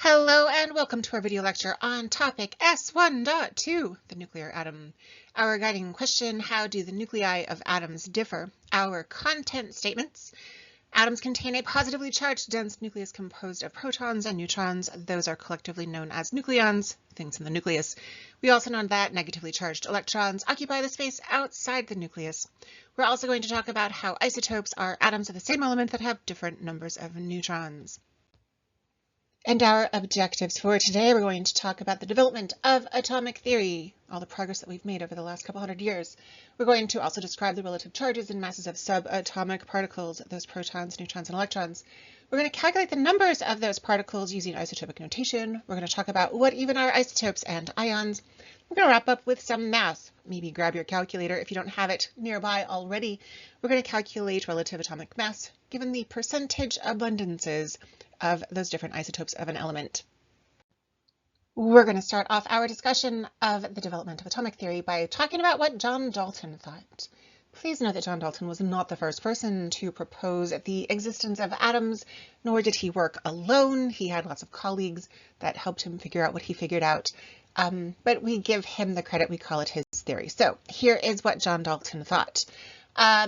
Hello and welcome to our video lecture on Topic S1.2, the nuclear atom. Our guiding question, how do the nuclei of atoms differ? Our content statements. Atoms contain a positively charged dense nucleus composed of protons and neutrons. Those are collectively known as nucleons, things in the nucleus. We also know that negatively charged electrons occupy the space outside the nucleus. We're also going to talk about how isotopes are atoms of the same element that have different numbers of neutrons. And our objectives for today, we're going to talk about the development of atomic theory, all the progress that we've made over the last couple hundred years. We're going to also describe the relative charges and masses of subatomic particles, those protons, neutrons, and electrons. We're going to calculate the numbers of those particles using isotopic notation. We're going to talk about what even are isotopes and ions. We're going to wrap up with some math. Maybe grab your calculator if you don't have it nearby already. We're going to calculate relative atomic mass given the percentage abundances of those different isotopes of an element. We're going to start off our discussion of the development of atomic theory by talking about what John Dalton thought. Please note that John Dalton was not the first person to propose the existence of atoms, nor did he work alone. He had lots of colleagues that helped him figure out what he figured out. But we give him the credit, we call it his theory. So here is what John Dalton thought.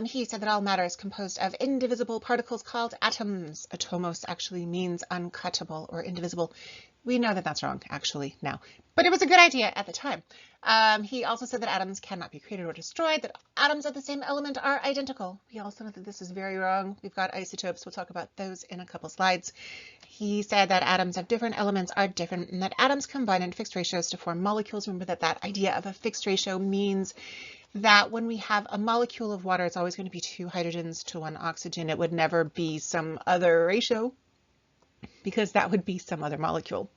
He said that all matter is composed of indivisible particles called atoms. Atomos actually means uncuttable or indivisible. We know that that's wrong actually now, but it was a good idea at the time. He also said that atoms cannot be created or destroyed, that atoms of the same element are identical. We also know that this is very wrong. We've got isotopes. We'll talk about those in a couple slides. He said that atoms of different elements are different and that atoms combine in fixed ratios to form molecules. Remember that idea of a fixed ratio means that when we have a molecule of water, it's always going to be 2 hydrogens to 1 oxygen. It would never be some other ratio because that would be some other molecule.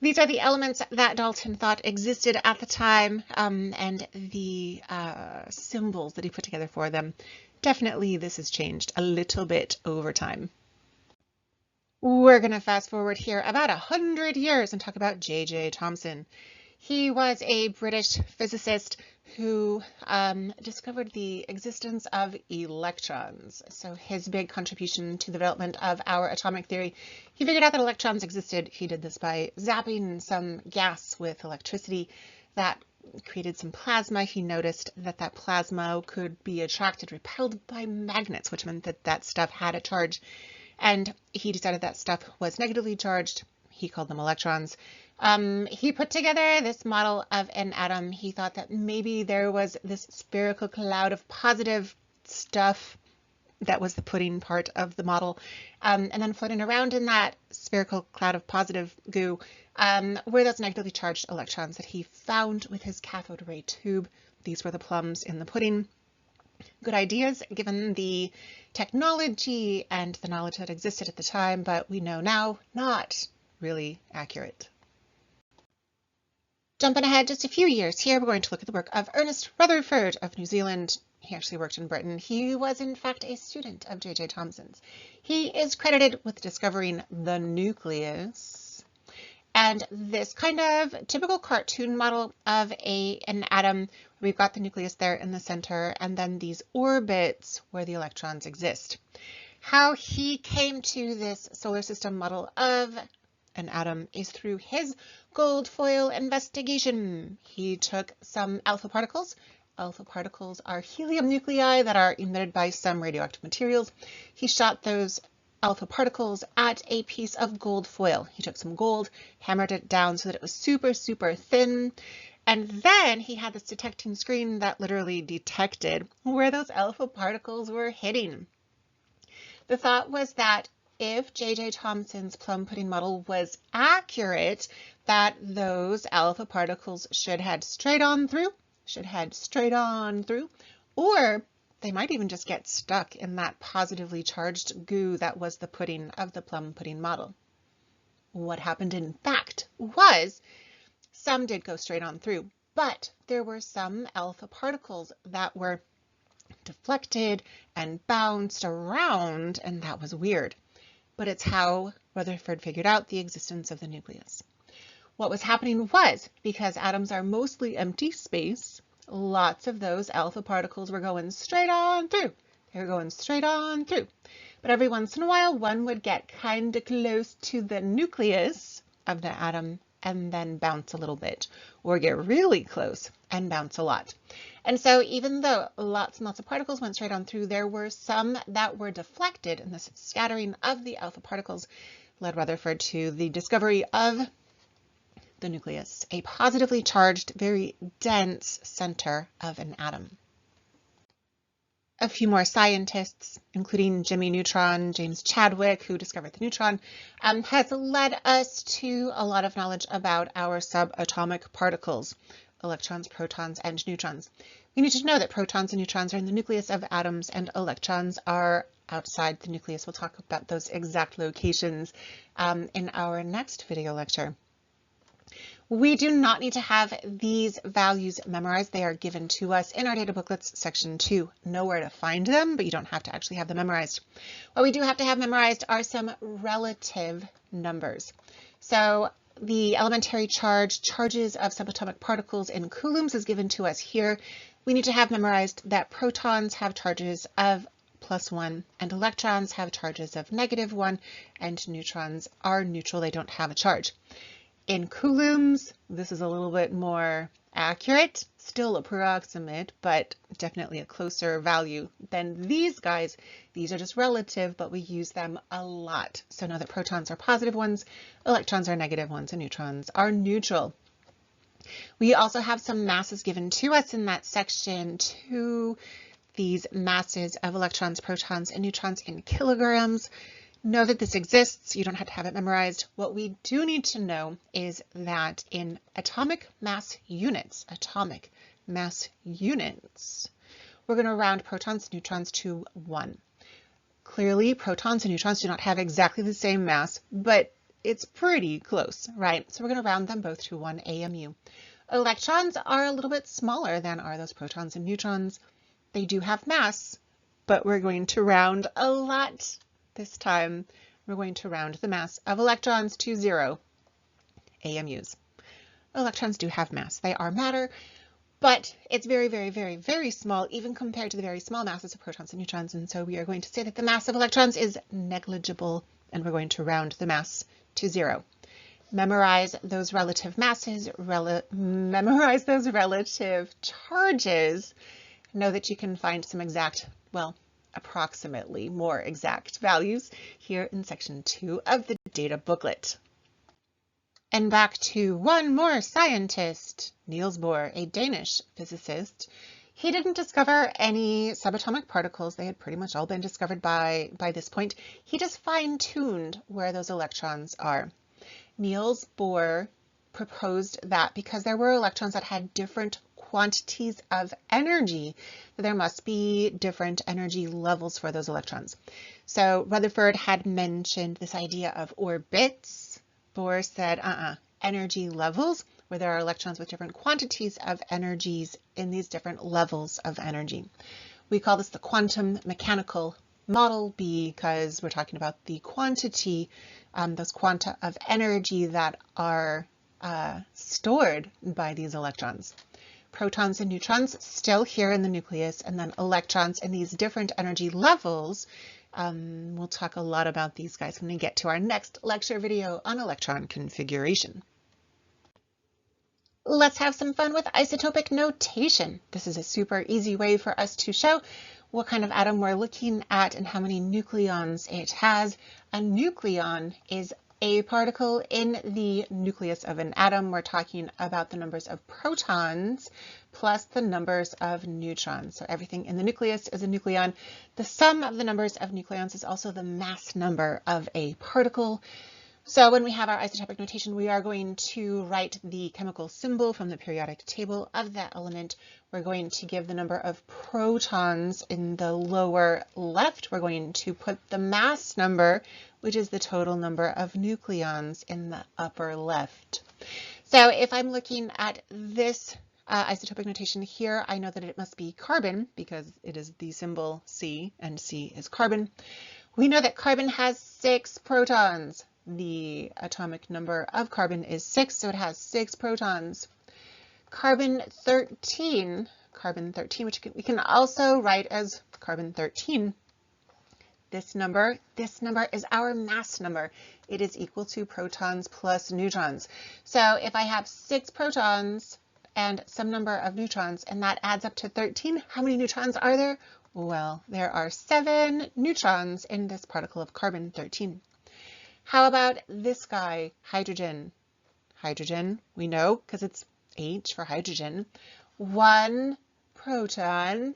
These are the elements that Dalton thought existed at the time, and the symbols that he put together for them. Definitely this has changed a little bit over time. We're going to fast forward here about 100 years and talk about J.J. Thomson. He was a British physicist who discovered the existence of electrons. So his big contribution to the development of our atomic theory, he figured out that electrons existed. He did this by zapping some gas with electricity that created some plasma. He noticed that that plasma could be attracted, repelled by magnets, which meant that that stuff had a charge. And he decided that stuff was negatively charged. He called them electrons. He put together this model of an atom. He thought that maybe there was this spherical cloud of positive stuff that was the pudding part of the model. And then floating around in that spherical cloud of positive goo were those negatively charged electrons that he found with his cathode ray tube. These were the plums in the pudding. Good ideas given the technology and the knowledge that existed at the time, but we know now not really accurate. Jumping ahead just a few years here, we're going to look at the work of Ernest Rutherford of New Zealand. He actually worked in Britain. He was in fact a student of J.J. Thomson's. He is credited with discovering the nucleus. And this kind of typical cartoon model of an atom, we've got the nucleus there in the center, and then these orbits where the electrons exist. How he came to this solar system model of an atom is through his gold foil investigation. He took some alpha particles. Alpha particles are helium nuclei that are emitted by some radioactive materials. He shot those alpha particles at a piece of gold foil. He took some gold, hammered it down so that it was super, super thin. And then he had this detecting screen that literally detected where those alpha particles were hitting. The thought was that if J.J. Thomson's plum pudding model was accurate, that those alpha particles should head straight on through, or they might even just get stuck in that positively charged goo that was the pudding of the plum pudding model. What happened in fact was some did go straight on through, but there were some alpha particles that were deflected and bounced around, and that was weird. But it's how Rutherford figured out the existence of the nucleus. What was happening was, because atoms are mostly empty space, lots of those alpha particles were going straight on through. They were going straight on through. But every once in a while, one would get kind of close to the nucleus of the atom and then bounce a little bit, or get really close and bounce a lot. And so even though lots and lots of particles went straight on through, there were some that were deflected, and this scattering of the alpha particles led Rutherford to the discovery of the nucleus, a positively charged, very dense center of an atom. A few more scientists, including Jimmy Neutron, James Chadwick, who discovered the neutron, has led us to a lot of knowledge about our subatomic particles, electrons, protons, and neutrons. We need to know that protons and neutrons are in the nucleus of atoms and electrons are outside the nucleus. We'll talk about those exact locations in our next video lecture. We do not need to have these values memorized. They are given to us in our data booklets, section 2. Know where to find them, but you don't have to actually have them memorized. What we do have to have memorized are some relative numbers. So the elementary charges of subatomic particles in coulombs is given to us here. We need to have memorized that protons have charges of +1 and electrons have charges of -1 and neutrons are neutral. They don't have a charge. In coulombs, this is a little bit more accurate, still approximate, but definitely a closer value than these guys. These are just relative, but we use them a lot. So know that protons are positive ones, electrons are negative ones, and neutrons are neutral. We also have some masses given to us in that section 2. These masses of electrons, protons, and neutrons in kilograms. Know that this exists. You don't have to have it memorized. What we do need to know is that in atomic mass units, we're going to round protons and neutrons to 1. Clearly, protons and neutrons do not have exactly the same mass, but it's pretty close, right? So we're going to round them both to 1 AMU. Electrons are a little bit smaller than are those protons and neutrons. They do have mass, but we're going to round a lot. This time, we're going to round the mass of electrons to 0 AMUs. Electrons do have mass. They are matter, but it's very, very, very, very small, even compared to the very small masses of protons and neutrons. And so we are going to say that the mass of electrons is negligible, and we're going to round the mass to 0. Memorize those relative masses, memorize those relative charges. Know that you can find some exact, well, approximately more exact values here in section 2 of the data booklet. And back to one more scientist, Niels Bohr, a Danish physicist. He didn't discover any subatomic particles. They had pretty much all been discovered by this point. He just fine-tuned where those electrons are. Niels Bohr proposed that because there were electrons that had different quantities of energy, there must be different energy levels for those electrons. So Rutherford had mentioned this idea of orbits. Bohr said, energy levels, where there are electrons with different quantities of energies in these different levels of energy. We call this the quantum mechanical model because we're talking about the quantity, those quanta of energy that are stored by these electrons. Protons and neutrons still here in the nucleus, and then electrons in these different energy levels. We'll talk a lot about these guys when we get to our next lecture video on electron configuration. Let's have some fun with isotopic notation. This is a super easy way for us to show what kind of atom we're looking at and how many nucleons it has. A nucleon is a particle in the nucleus of an atom. We're talking about the numbers of protons plus the numbers of neutrons. So everything in the nucleus is a nucleon. The sum of the numbers of nucleons is also the mass number of a particle. So when we have our isotopic notation, we are going to write the chemical symbol from the periodic table of that element. We're going to give the number of protons in the lower left. We're going to put the mass number, which is the total number of nucleons, in the upper left. So if I'm looking at this isotopic notation here, I know that it must be carbon because it is the symbol C, and C is carbon. We know that carbon has 6 protons. The atomic number of carbon is 6, so it has 6 protons. Carbon 13, which we can also write as carbon 13, This number is our mass number. It is equal to protons plus neutrons. So if I have 6 protons and some number of neutrons, and that adds up to 13, how many neutrons are there? Well, there are 7 neutrons in this particle of carbon, 13. How about this guy, hydrogen? Hydrogen, we know because it's H for hydrogen. 1 proton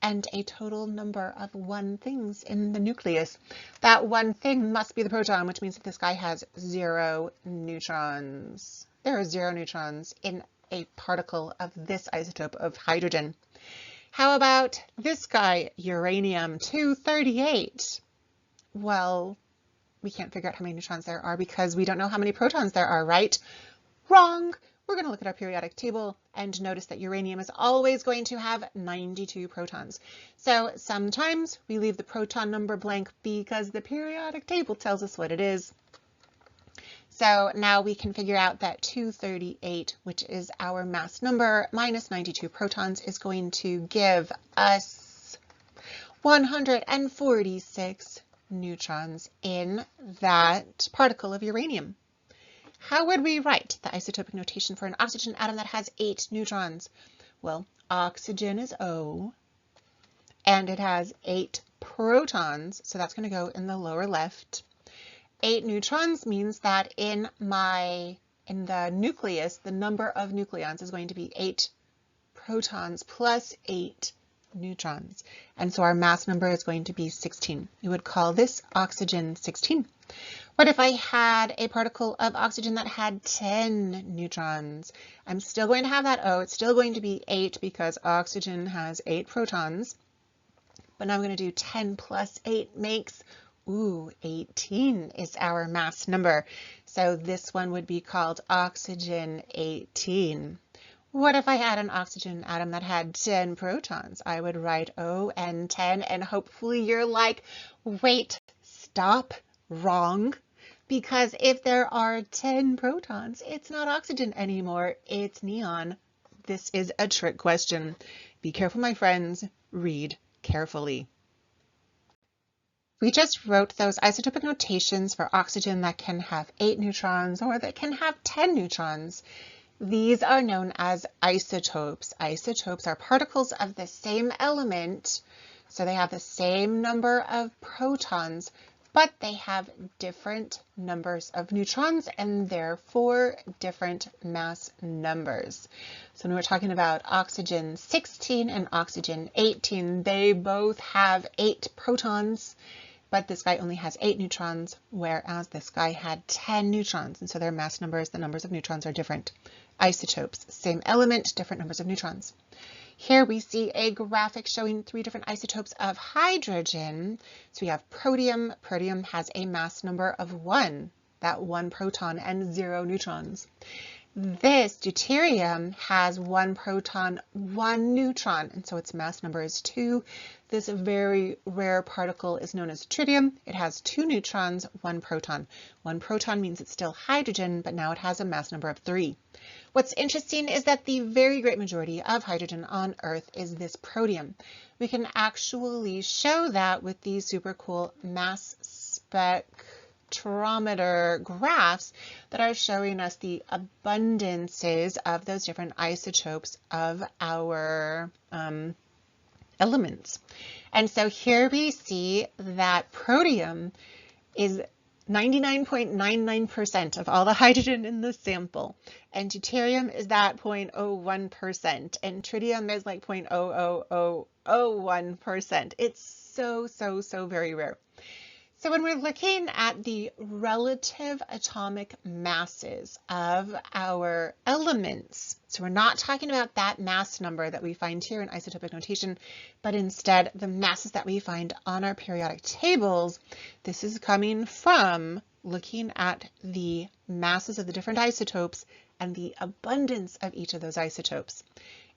and a total number of 1 things in the nucleus. That 1 thing must be the proton, which means that this guy has 0 neutrons. There are 0 neutrons in a particle of this isotope of hydrogen. How about this guy, uranium-238? Well, we can't figure out how many neutrons there are because we don't know how many protons there are, right? Wrong! We're going to look at our periodic table and notice that uranium is always going to have 92 protons. So sometimes we leave the proton number blank because the periodic table tells us what it is. So now we can figure out that 238, which is our mass number, minus 92 protons is going to give us 146 neutrons in that particle of uranium. How would we write the isotopic notation for an oxygen atom that has 8 neutrons? Well, oxygen is O, and it has 8 protons, so that's going to go in the lower left. 8 neutrons means that in the nucleus, the number of nucleons is going to be 8 protons plus 8 neutrons. And so our mass number is going to be 16. We would call this oxygen 16. What if I had a particle of oxygen that had 10 neutrons? I'm still going to have that O. It's still going to be 8 because oxygen has 8 protons. But now I'm going to do 10 plus 8 makes 18 is our mass number. So this one would be called oxygen 18. What if I had an oxygen atom that had 10 protons? I would write O and 10, and hopefully you're like, wait, stop, wrong. Because if there are 10 protons, it's not oxygen anymore, it's neon. This is a trick question. Be careful, my friends. Read carefully. We just wrote those isotopic notations for oxygen that can have 8 neutrons or that can have 10 neutrons. These are known as isotopes. Isotopes are particles of the same element, so they have the same number of protons, but they have different numbers of neutrons and therefore different mass numbers. So when we're talking about oxygen 16 and oxygen 18, they both have 8 protons. But this guy only has 8 neutrons, whereas this guy had 10 neutrons. And so their mass numbers, the numbers of neutrons, are different. Isotopes, same element, different numbers of neutrons. Here we see a graphic showing 3 different isotopes of hydrogen. So we have protium. Protium has a mass number of 1, that 1 proton and 0 neutrons. This deuterium has 1 proton, 1 neutron, and so its mass number is 2. This very rare particle is known as tritium. It has 2 neutrons, 1 proton. 1 proton means it's still hydrogen, but now it has a mass number of 3. What's interesting is that the very great majority of hydrogen on Earth is this protium. We can actually show that with these super cool mass spectrometer graphs that are showing us the abundances of those different isotopes of our elements. And so here we see that protium is 99.99% of all the hydrogen in the sample, and deuterium is that 0.01%, and tritium is like 0.00001%. It's so very rare. So when we're looking at the relative atomic masses of our elements, so we're not talking about that mass number that we find here in isotopic notation, but instead the masses that we find on our periodic tables, this is coming from looking at the masses of the different isotopes and the abundance of each of those isotopes.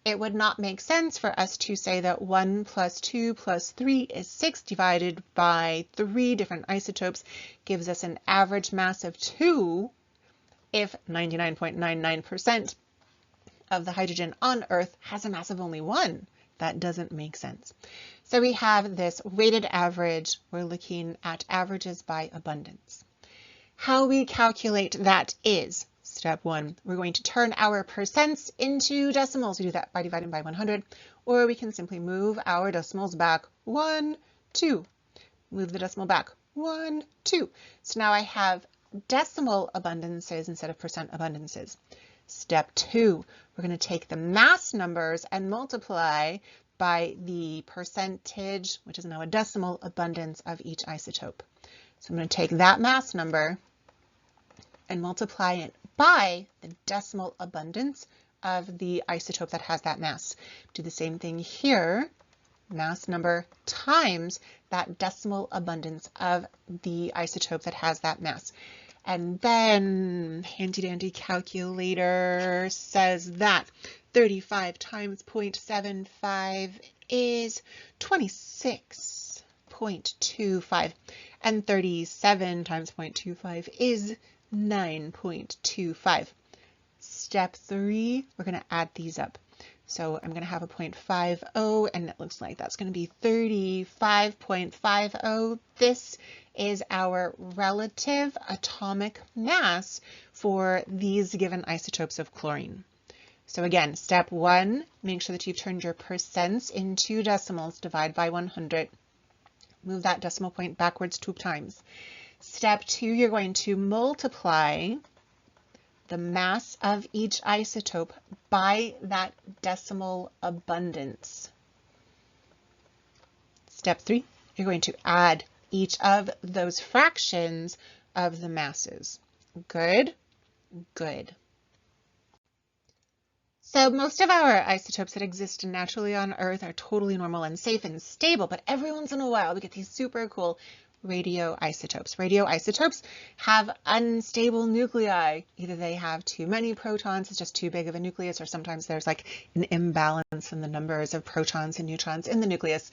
It would not make sense for us to say that 1 plus 2 plus 3 is 6 divided by 3 different isotopes gives us an average mass of 2 if 99.99% of the hydrogen on Earth has a mass of only 1. That doesn't make sense. So we have this weighted average. We're looking at averages by abundance. How we calculate that is, step 1, we're going to turn our percents into decimals. We do that by dividing by 100, or we can simply move our decimals back 1, 2. Move the decimal back 1, 2. So now I have decimal abundances instead of percent abundances. Step 2, we're going to take the mass numbers and multiply by the percentage, which is now a decimal abundance of each isotope. So I'm going to take that mass number and multiply it by the decimal abundance of the isotope that has that mass. Do the same thing here, mass number times that decimal abundance of the isotope that has that mass. And then handy dandy calculator says that 35 times 0.75 is 26.25, and 37 times 0.25 is 9.25. Step 3, we're going to add these up. So I'm going to have a 0.50, and it looks like that's going to be 35.50. This is our relative atomic mass for these given isotopes of chlorine. So again, step 1, make sure that you've turned your percents into decimals. Divide by 100. Move that decimal point backwards 2 times. Step 2, you're going to multiply the mass of each isotope by that decimal abundance. Step 3, you're going to add each of those fractions of the masses. Good, good. So most of our isotopes that exist naturally on Earth are totally normal and safe and stable, but every once in a while we get these super cool radioisotopes. Radioisotopes have unstable nuclei. Either they have too many protons, it's just too big of a nucleus, or sometimes there's like an imbalance in the numbers of protons and neutrons in the nucleus.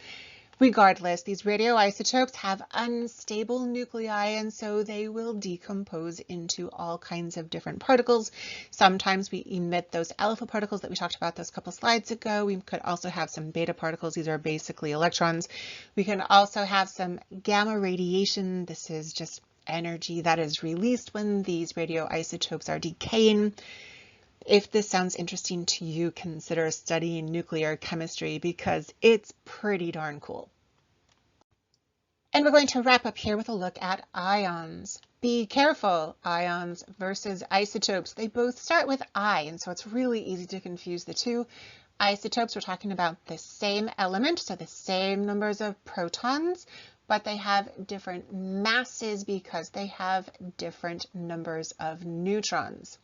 Regardless, these radioisotopes have unstable nuclei, and so they will decompose into all kinds of different particles. Sometimes we emit those alpha particles that we talked about those couple slides ago. We could also have some beta particles. These are basically electrons. We can also have some gamma radiation. This is just energy that is released when these radioisotopes are decaying. If this sounds interesting to you, consider studying nuclear chemistry because it's pretty darn cool. And we're going to wrap up here with a look at ions. Be careful, ions versus isotopes. They both start with I, and so it's really easy to confuse the two. Isotopes, we're talking about the same element, so the same numbers of protons, but they have different masses because they have different numbers of neutrons.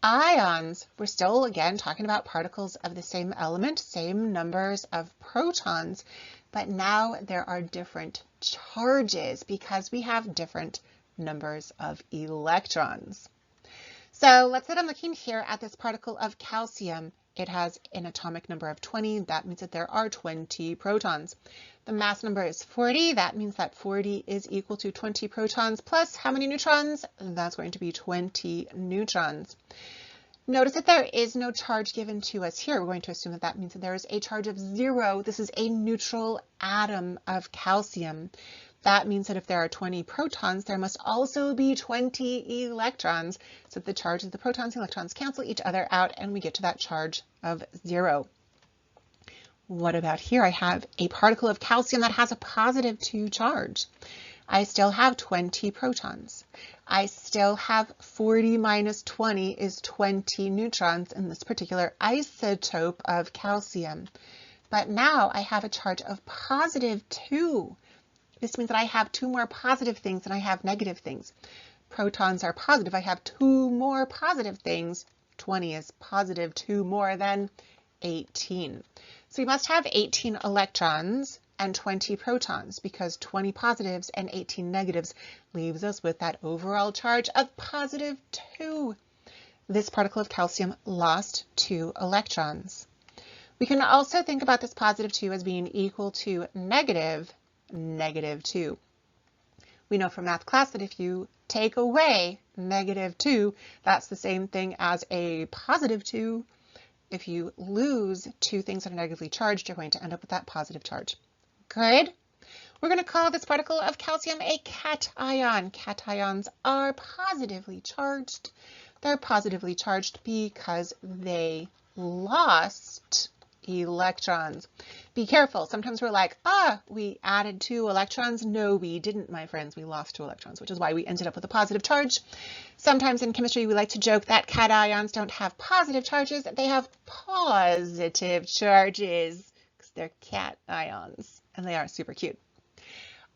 Ions, we're still, again, talking about particles of the same element, same numbers of protons, but now there are different charges because we have different numbers of electrons. So let's say I'm looking here at this particle of calcium. It has an atomic number of 20. That means that there are 20 protons. The mass number is 40. That means that 40 is equal to 20 protons plus how many neutrons? That's going to be 20 neutrons. Notice that there is no charge given to us here. We're going to assume that that means that there is a charge of 0. This is a neutral atom of calcium. That means that if there are 20 protons, there must also be 20 electrons. So the charge of the protons and electrons cancel each other out, and we get to that charge of 0. What about here? I have a particle of calcium that has a positive 2 charge. I still have 20 protons. I still have 40 minus 20 is 20 neutrons in this particular isotope of calcium. But now I have a charge of positive 2. This means that I have 2 more positive things than I have negative things. Protons are positive. I have 2 more positive things. 20 is positive 2 more than 18. So we must have 18 electrons and 20 protons because 20 positives and 18 negatives leaves us with that overall charge of positive 2. This particle of calcium lost 2 electrons. We can also think about this positive 2 as being equal to negative 2. We know from math class that if you take away negative 2, that's the same thing as a positive 2. If you lose two things that are negatively charged, you're going to end up with that positive charge. Good. We're going to call this particle of calcium a cation. Cations are positively charged. They're positively charged because they lost electrons. Be careful. Sometimes we're like, we added 2 electrons. No, we didn't, my friends. We lost 2 electrons, which is why we ended up with a positive charge. Sometimes in chemistry, we like to joke that cations don't have positive charges. They have positive charges because they're cations, and they are super cute.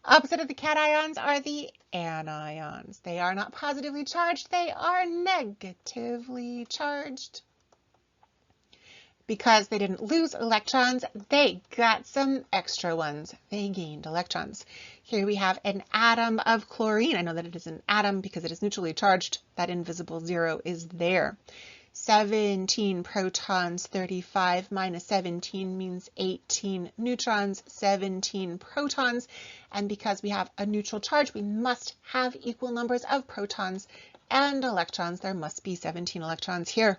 Opposite of the cations are the anions. They are not positively charged. They are negatively charged. Because they didn't lose electrons, they got some extra ones. They gained electrons. Here we have an atom of chlorine. I know that it is an atom because it is neutrally charged. That invisible 0 is there. 17 protons, 35 minus 17 means 18 neutrons, 17 protons. And because we have a neutral charge, we must have equal numbers of protons and electrons. There must be 17 electrons here.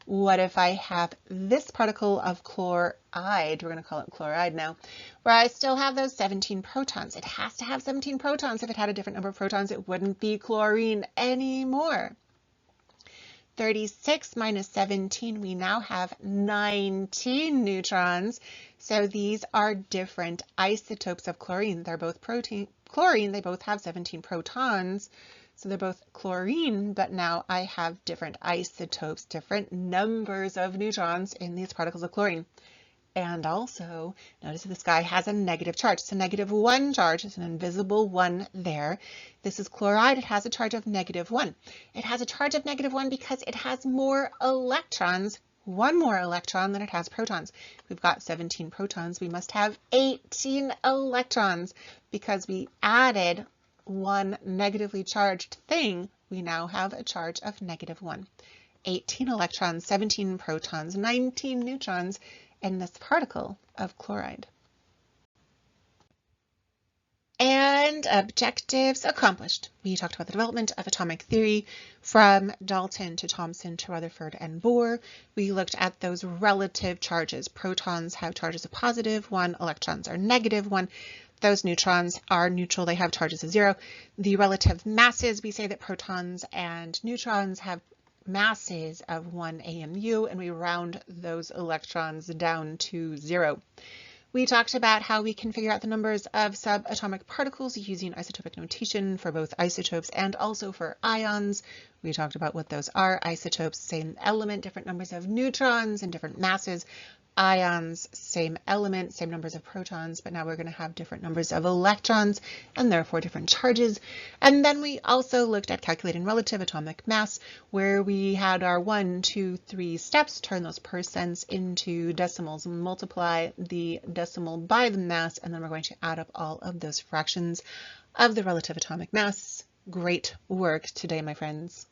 What if I have this particle of chloride, we're going to call it chloride now, where I still have those 17 protons. It has to have 17 protons. If it had a different number of protons, it wouldn't be chlorine anymore. 36 minus 17, we now have 19 neutrons. So these are different isotopes of chlorine. They're both chlorine. They both have 17 protons. So they're both chlorine, but now I have different isotopes, different numbers of neutrons in these particles of chlorine. And also, notice that this guy has a negative charge. It's a -1 charge. It's an invisible 1 there. This is chloride. It has a charge of -1. It has a charge of -1 because it has more electrons, 1 more electron than it has protons. We've got 17 protons. We must have 18 electrons because we added 1 negatively charged thing. We now have a charge of -1. 18 electrons, 17 protons, 19 neutrons in this particle of chloride. And objectives accomplished. We talked about the development of atomic theory from Dalton to Thomson to Rutherford and Bohr. We looked at those relative charges. Protons have charges of +1, electrons are -1. Those neutrons are neutral. They have charges of 0. The relative masses, we say that protons and neutrons have masses of 1 AMU, and we round those electrons down to 0. We talked about how we can figure out the numbers of subatomic particles using isotopic notation for both isotopes and also for ions. We talked about what those are. Isotopes, same element, different numbers of neutrons and different masses. Ions, same element, same numbers of protons, but now we're going to have different numbers of electrons and therefore different charges. And then we also looked at calculating relative atomic mass, where we had our 1, 2, 3 steps, turn those percents into decimals, multiply the decimal by the mass, and then we're going to add up all of those fractions of the relative atomic mass. Great work today, my friends.